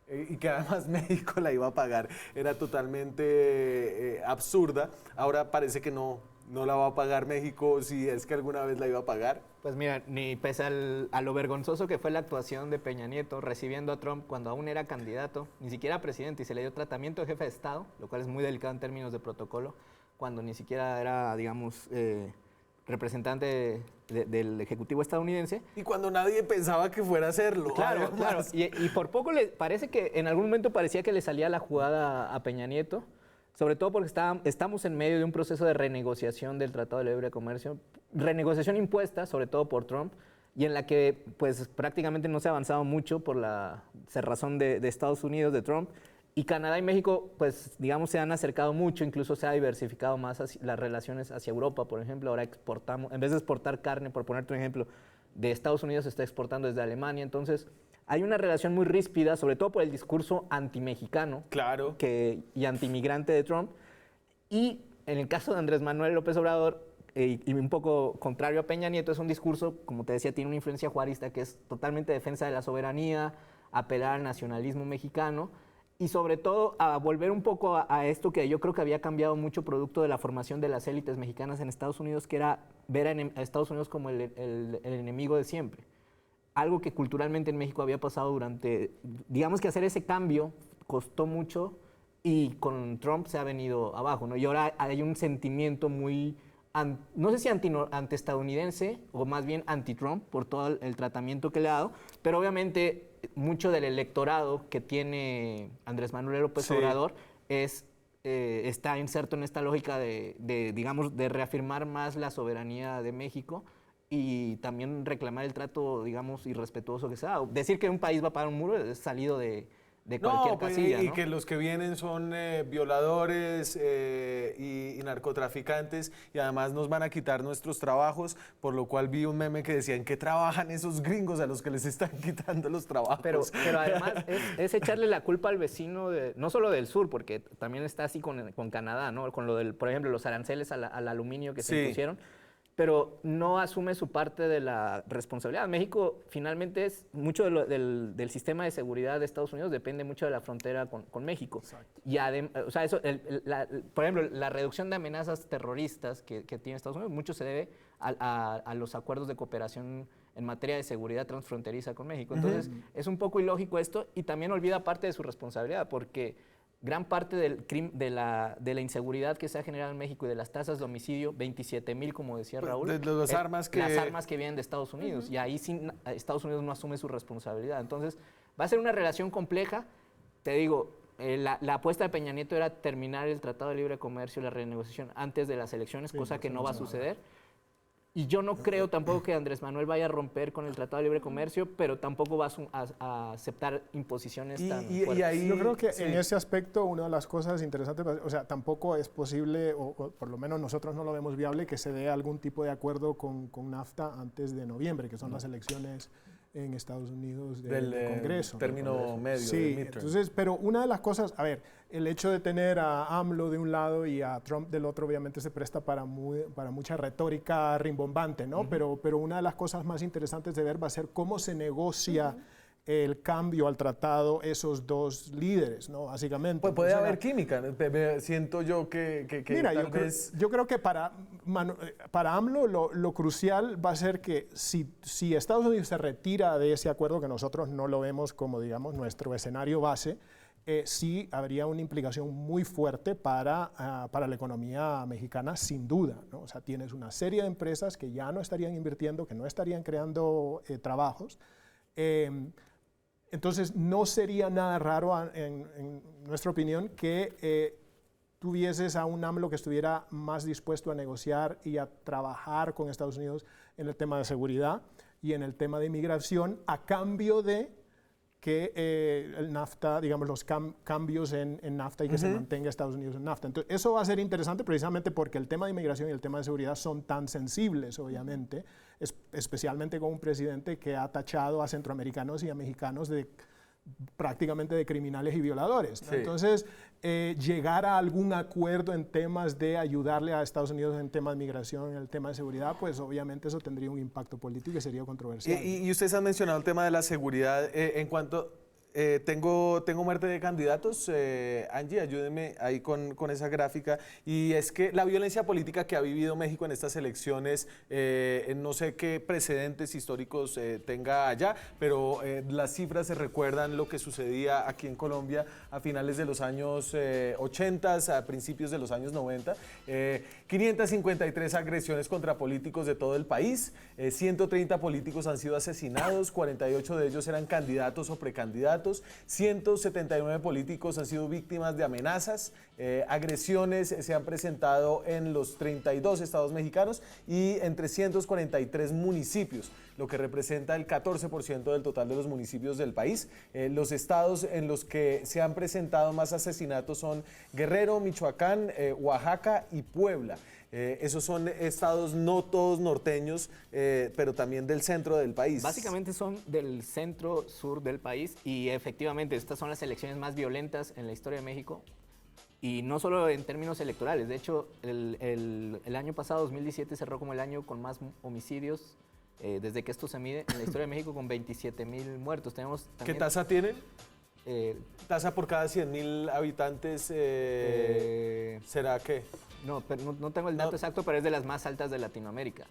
y que además México la iba a pagar era totalmente absurda. Ahora parece que no la va a pagar México, si es que alguna vez la iba a pagar. Pues mira, ni pese a lo vergonzoso que fue la actuación de Peña Nieto recibiendo a Trump cuando aún era candidato, ni siquiera presidente, y se le dio tratamiento de jefe de Estado, lo cual es muy delicado en términos de protocolo, cuando ni siquiera era, digamos, representante del Ejecutivo estadounidense. Y cuando nadie pensaba que fuera a hacerlo. Claro, claro. Y por poco parece que en algún momento parecía que le salía la jugada a Peña Nieto, sobre todo porque estamos en medio de un proceso de renegociación del Tratado de Libre Comercio, renegociación impuesta sobre todo por Trump, y en la que pues prácticamente no se ha avanzado mucho por la cerrazón de Estados Unidos, de Trump, Y Canadá y México, pues digamos, se han acercado mucho, incluso se ha diversificado más las relaciones hacia Europa, por ejemplo. Ahora exportamos, en vez de exportar carne, por ponerte un ejemplo, de Estados Unidos se está exportando desde Alemania. Entonces, hay una relación muy ríspida, sobre todo por el discurso antimexicano Claro. y antimigrante de Trump. Y en el caso de Andrés Manuel López Obrador, y un poco contrario a Peña Nieto, es un discurso, como te decía, tiene una influencia juarista que es totalmente defensa de la soberanía, apelar al nacionalismo mexicano y sobre todo a volver un poco a esto que yo creo que había cambiado mucho producto de la formación de las élites mexicanas en Estados Unidos, que era ver a Estados Unidos como el enemigo de siempre. Algo que culturalmente en México había pasado durante, digamos que hacer ese cambio costó mucho y con Trump se ha venido abajo, ¿no? Y ahora hay un sentimiento muy, no sé si anti-estadounidense o más bien anti-Trump por todo el tratamiento que le ha dado, pero obviamente mucho del electorado que tiene Andrés Manuel López Obrador está inserto en esta lógica digamos, de reafirmar más la soberanía de México y también reclamar el trato, digamos, irrespetuoso que se da. Decir que un país va para un muro es salido de cualquier casilla, y ¿no? que los que vienen son violadores y narcotraficantes y además nos van a quitar nuestros trabajos, por lo cual vi un meme que decía, ¿en qué trabajan esos gringos a los que les están quitando los trabajos? Pero además es echarle la culpa al vecino, no solo del sur, porque también está así con Canadá, ¿no? Con lo del, por ejemplo, los aranceles al aluminio que se impusieron, pero no asume su parte de la responsabilidad. México finalmente es mucho del sistema de seguridad de Estados Unidos depende mucho de la frontera con México. Exacto. Y o sea, eso, por ejemplo, la reducción de amenazas terroristas que tiene Estados Unidos, mucho se debe a los acuerdos de cooperación en materia de seguridad transfronteriza con México. Entonces, es un poco ilógico esto y también olvida parte de su responsabilidad, porque gran parte de la inseguridad que se ha generado en México y de las tasas de homicidio, 27,000, como decía Raúl, de las armas que vienen de Estados Unidos. Y ahí Estados Unidos no asume su responsabilidad. Entonces, va a ser una relación compleja. Te digo, la apuesta de Peña Nieto era terminar el Tratado de Libre Comercio y la renegociación antes de las elecciones, cosa que no va a suceder. Y yo no creo tampoco que Andrés Manuel vaya a romper con el Tratado de Libre Comercio, pero tampoco va a aceptar imposiciones tan fuertes. Y ahí, yo creo que en ese aspecto una de las cosas interesantes, o sea, tampoco es posible, o por lo menos nosotros no lo vemos viable, que se dé algún tipo de acuerdo con NAFTA antes de noviembre, que son las elecciones en Estados Unidos del Congreso. Término medio. Sí, entonces, pero una de las cosas, a ver, el hecho de tener a AMLO de un lado y a Trump del otro obviamente se presta para mucha retórica rimbombante, ¿no? Pero una de las cosas más interesantes de ver va a ser cómo se negocia el cambio al tratado esos dos líderes, ¿no? Básicamente. Pues puede haber química, siento yo que mira, tal yo creo que para AMLO lo crucial va a ser que si Estados Unidos se retira de ese acuerdo, que nosotros no lo vemos como, digamos, nuestro escenario base, sí habría una implicación muy fuerte para la economía mexicana, sin duda, ¿no? O sea, tienes una serie de empresas que ya no estarían invirtiendo, que no estarían creando trabajos. Entonces, no sería nada raro, en nuestra opinión, que tuvieses a un AMLO que estuviera más dispuesto a negociar y a trabajar con Estados Unidos en el tema de seguridad y en el tema de inmigración, a cambio de que el NAFTA, digamos, los cambios en NAFTA y que se mantenga Estados Unidos en NAFTA. Entonces, eso va a ser interesante precisamente porque el tema de inmigración y el tema de seguridad son tan sensibles, obviamente, especialmente con un presidente que ha tachado a centroamericanos y a mexicanos prácticamente de criminales y violadores, ¿no? Sí. Entonces, llegar a algún acuerdo en temas de ayudarle a Estados Unidos en temas de migración, en el tema de seguridad, pues obviamente eso tendría un impacto político y sería controversial. Y ustedes han mencionado el tema de la seguridad. En cuanto tengo muerte de candidatos, Angie, ayúdenme ahí con esa gráfica. Y es que la violencia política que ha vivido México en estas elecciones, no sé qué precedentes históricos tenga allá, pero las cifras se recuerdan lo que sucedía aquí en Colombia a finales de los años 80, a principios de los años 90. 553 agresiones contra políticos de todo el país, 130 políticos han sido asesinados, 48 de ellos eran candidatos o precandidatos. asesinatos, 179 políticos han sido víctimas de amenazas, agresiones se han presentado en los 32 estados mexicanos y en 343 municipios, lo que representa el 14% del total de los municipios del país. Los estados en los que se han presentado más asesinatos son Guerrero, Michoacán, Oaxaca y Puebla. Esos son estados no todos norteños, pero también del centro del país. Básicamente son del centro-sur del país y efectivamente estas son las elecciones más violentas en la historia de México. Y no solo en términos electorales, de hecho el año pasado, 2017, cerró como el año con más homicidios desde que esto se mide en la historia de México, con 27,000 muertos. Tenemos también, ¿qué tasa tienen? Tasa por cada 100,000 habitantes, ¿será que? No, pero no tengo el dato exacto, pero es de las más altas de Latinoamérica.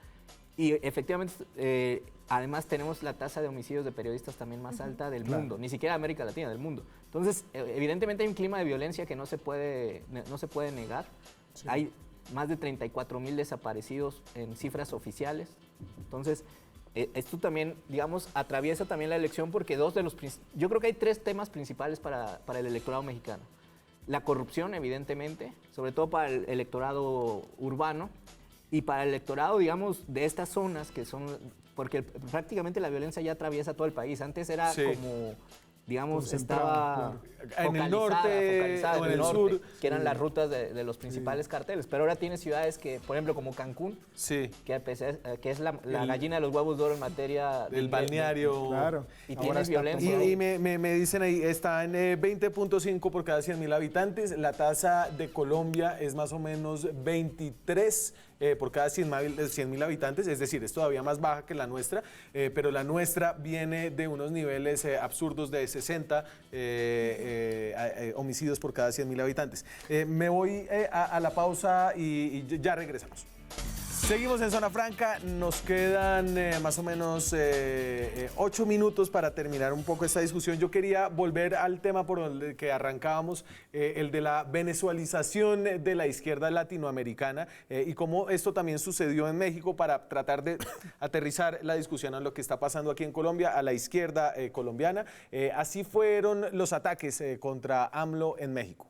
Y efectivamente, además tenemos la tasa de homicidios de periodistas también más alta del mundo, ni siquiera de América Latina, del mundo. Entonces, evidentemente hay un clima de violencia que no se puede negar. Sí. Hay más de 34,000 desaparecidos en cifras oficiales. Entonces, esto también, digamos, atraviesa también la elección porque yo creo que hay 3 temas principales para el electorado mexicano. La corrupción, evidentemente, sobre todo para el electorado urbano y para el electorado, digamos, de estas zonas que son, porque prácticamente la violencia ya atraviesa todo el país. Antes era como, digamos, estaba en el norte o en el sur, que eran las rutas de los principales carteles. Pero ahora tiene ciudades que, por ejemplo, como Cancún, que es la gallina de los huevos de oro en materia del balneario. Claro. Y tiene violencia. Y me dicen ahí, está en 20.5 por cada 100,000 habitantes. La tasa de Colombia es más o menos 23 por cada 100,000 habitantes, es decir, es todavía más baja que la nuestra, pero la nuestra viene de unos niveles absurdos de 60 homicidios por cada 100,000 habitantes. Me voy a la pausa y ya regresamos. Seguimos en Zona Franca, nos quedan más o menos 8 minutos para terminar un poco esta discusión. Yo quería volver al tema por el que arrancábamos, el de la venezuelización de la izquierda latinoamericana y cómo esto también sucedió en México para tratar de aterrizar la discusión a lo que está pasando aquí en Colombia, a la izquierda colombiana. Así fueron los ataques contra AMLO en México.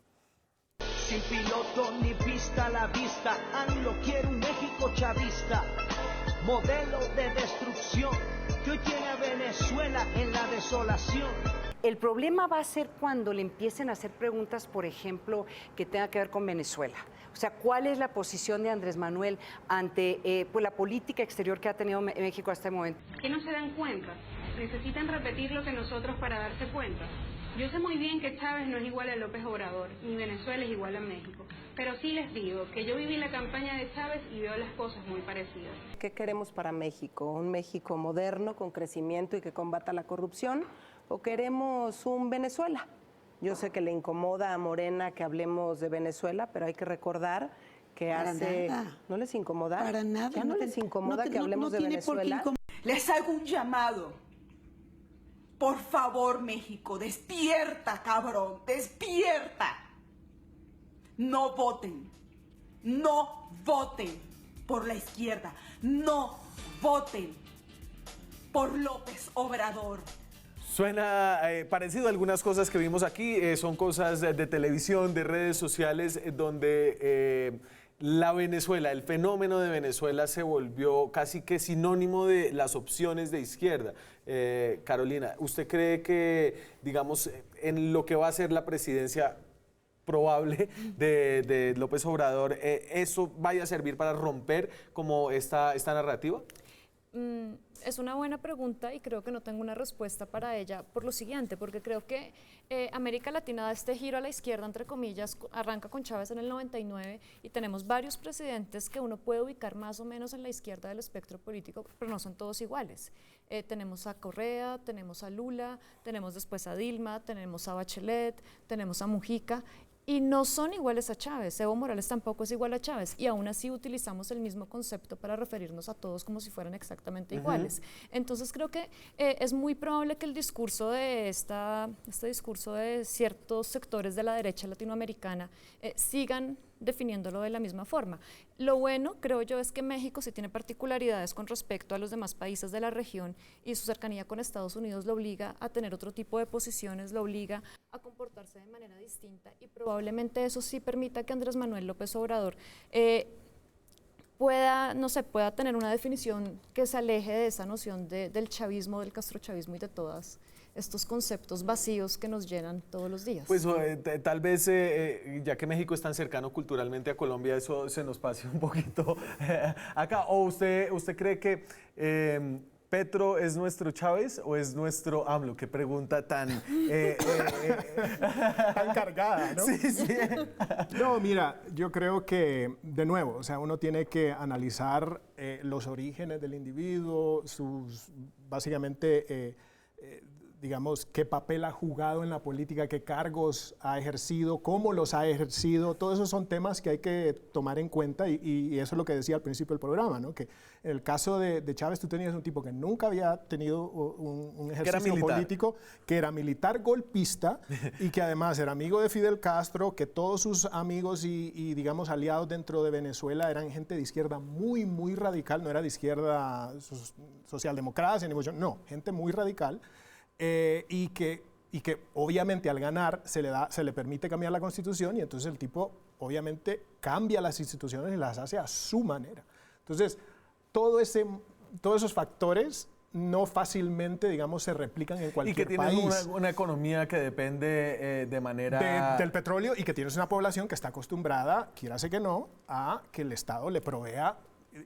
Sin piloto ni pista a la vista, AMLO quiere un México chavista, modelo de destrucción que hoy tiene a Venezuela en la desolación. El problema va a ser cuando le empiecen a hacer preguntas, por ejemplo, que tenga que ver con Venezuela. O sea, ¿cuál es la posición de Andrés Manuel ante pues, la política exterior que ha tenido México hasta el momento? ¿Que no se dan cuenta? Necesitan repetir lo que nosotros para darse cuenta. Yo sé muy bien que Chávez no es igual a López Obrador, ni Venezuela es igual a México, pero sí les digo que yo viví la campaña de Chávez y veo las cosas muy parecidas. ¿Qué queremos para México? ¿Un México moderno, con crecimiento y que combata la corrupción? ¿O queremos un Venezuela? Yo sé que le incomoda a Morena que hablemos de Venezuela, pero hay que recordar que ¿No les incomoda? Para nada. ¿Ya no les incomoda que hablemos de Venezuela? Les hago un llamado. Por favor, México, despierta, cabrón, despierta. No voten por la izquierda, no voten por López Obrador. Suena parecido a algunas cosas que vimos aquí, son cosas de televisión, de redes sociales, donde la Venezuela, el fenómeno de Venezuela se volvió casi que sinónimo de las opciones de izquierda. Carolina, ¿usted cree que, digamos, en lo que va a ser la presidencia probable de López Obrador, eso vaya a servir para romper como esta narrativa? Es una buena pregunta y creo que no tengo una respuesta para ella por lo siguiente, porque creo que América Latina da este giro a la izquierda, entre comillas, arranca con Chávez en el 99 y tenemos varios presidentes que uno puede ubicar más o menos en la izquierda del espectro político, pero no son todos iguales. Tenemos a Correa, tenemos a Lula, tenemos después a Dilma, tenemos a Bachelet, tenemos a Mujica. Y no son iguales a Chávez. Evo Morales tampoco es igual a Chávez y aún así utilizamos el mismo concepto para referirnos a todos como si fueran exactamente iguales. Entonces creo que es muy probable que el discurso de este discurso de ciertos sectores de la derecha latinoamericana sigan definiéndolo de la misma forma. Lo bueno, creo yo, es que México sí tiene particularidades con respecto a los demás países de la región y su cercanía con Estados Unidos lo obliga a tener otro tipo de posiciones, lo obliga a comportarse de manera distinta y probablemente eso sí permita que Andrés Manuel López Obrador pueda tener una definición que se aleje de esa noción del chavismo, del castrochavismo y de todos estos conceptos vacíos que nos llenan todos los días. Pues tal vez, ya que México es tan cercano culturalmente a Colombia, eso se nos pase un poquito acá. ¿O usted cree que Petro es nuestro Chávez o es nuestro AMLO? Qué pregunta tan tan cargada, ¿no? Sí, sí. No, mira, yo creo que, de nuevo, o sea, uno tiene que analizar los orígenes del individuo, básicamente, digamos, qué papel ha jugado en la política, qué cargos ha ejercido, cómo los ha ejercido. Todos esos son temas que hay que tomar en cuenta y eso es lo que decía al principio del programa, ¿no? Que en el caso de Chávez tú tenías un tipo que nunca había tenido un ejercicio político, que era militar golpista y que además era amigo de Fidel Castro, que todos sus amigos y digamos, aliados dentro de Venezuela eran gente de izquierda muy, muy radical, no era de izquierda socialdemocracia, no, gente muy radical. Y que obviamente al ganar se le permite cambiar la Constitución y entonces el tipo obviamente cambia las instituciones y las hace a su manera. Entonces, todos esos factores no fácilmente, digamos, se replican en cualquier país. Y que tienes una economía que depende de manera... del petróleo y que tienes una población que está acostumbrada, quiérase que no, a que el Estado le provea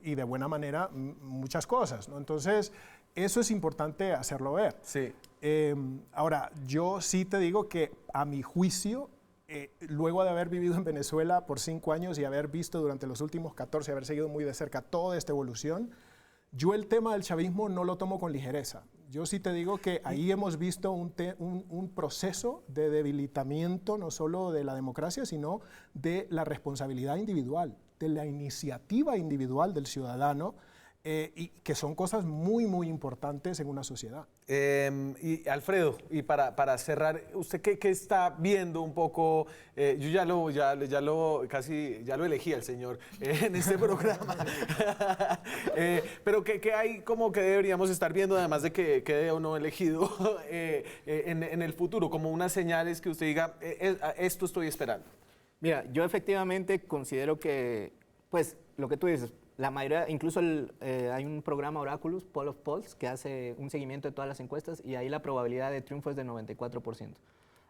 y de buena manera muchas cosas, ¿no? Entonces, eso es importante hacerlo ver. Sí. Ahora, yo sí te digo que a mi juicio, luego de haber vivido en Venezuela por 5 años y haber visto durante los últimos 14, haber seguido muy de cerca toda esta evolución, yo el tema del chavismo no lo tomo con ligereza. Yo sí te digo que ahí hemos visto un proceso de debilitamiento no solo de la democracia, sino de la responsabilidad individual, de la iniciativa individual del ciudadano, y que son cosas muy, muy importantes en una sociedad. Y Alfredo, y para cerrar, ¿usted qué está viendo un poco? Yo ya lo elegí al señor en este programa. Pero ¿qué hay como que deberíamos estar viendo, además de que quede o no elegido en el futuro? Como unas señales que usted diga, esto estoy esperando. Mira, yo efectivamente considero que, pues, lo que tú dices, la mayoría, incluso hay un programa Oráculos, Poll of Polls, que hace un seguimiento de todas las encuestas y ahí la probabilidad de triunfo es de 94%.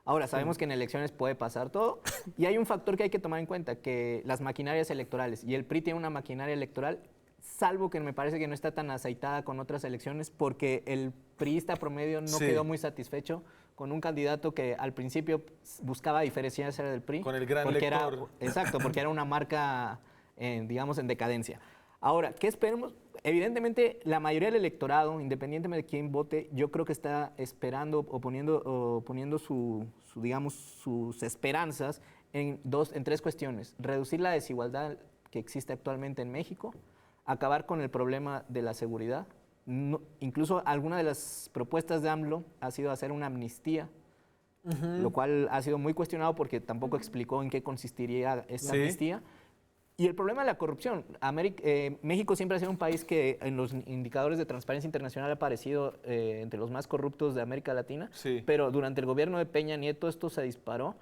Ahora, sabemos que en elecciones puede pasar todo y hay un factor que hay que tomar en cuenta, que las maquinarias electorales, y el PRI tiene una maquinaria electoral, salvo que me parece que no está tan aceitada con otras elecciones, porque el priista promedio no quedó muy satisfecho con un candidato que al principio buscaba diferenciarse del PRI. Con el gran lector. Exacto, porque era una marca, digamos, en decadencia. Ahora, ¿qué esperemos? Evidentemente, la mayoría del electorado, independientemente de quién vote, yo creo que está esperando o poniendo sus esperanzas en 3 cuestiones. Reducir la desigualdad que existe actualmente en México, acabar con el problema de la seguridad. Incluso alguna de las propuestas de AMLO ha sido hacer una amnistía, lo cual ha sido muy cuestionado porque tampoco explicó en qué consistiría esta amnistía. Y el problema de la corrupción. México siempre ha sido un país que en los indicadores de transparencia internacional ha aparecido entre los más corruptos de América Latina, pero durante el gobierno de Peña Nieto esto se disparó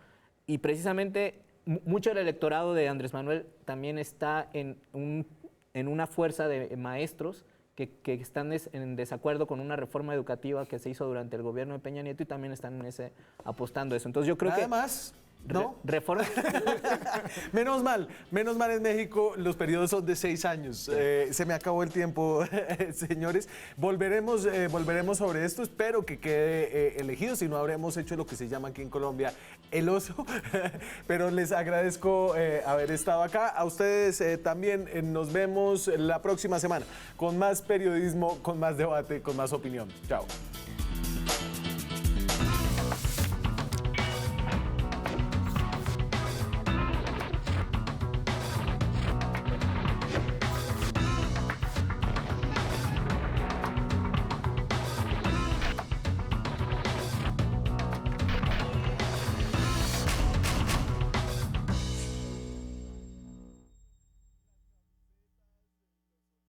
y precisamente mucho del electorado de Andrés Manuel también está en una fuerza de maestros que están en desacuerdo con una reforma educativa que se hizo durante el gobierno de Peña Nieto y también están apostando a eso. Entonces yo creo que... Además, ¿no? Reforma. Menos mal en México los periodos son de 6 años. Se me acabó el tiempo, señores. Volveremos sobre esto. Espero que quede elegido, si no habremos hecho lo que se llama aquí en Colombia el oso. Pero les agradezco haber estado acá. A ustedes también. Nos vemos la próxima semana con más periodismo, con más debate, con más opinión. Chao.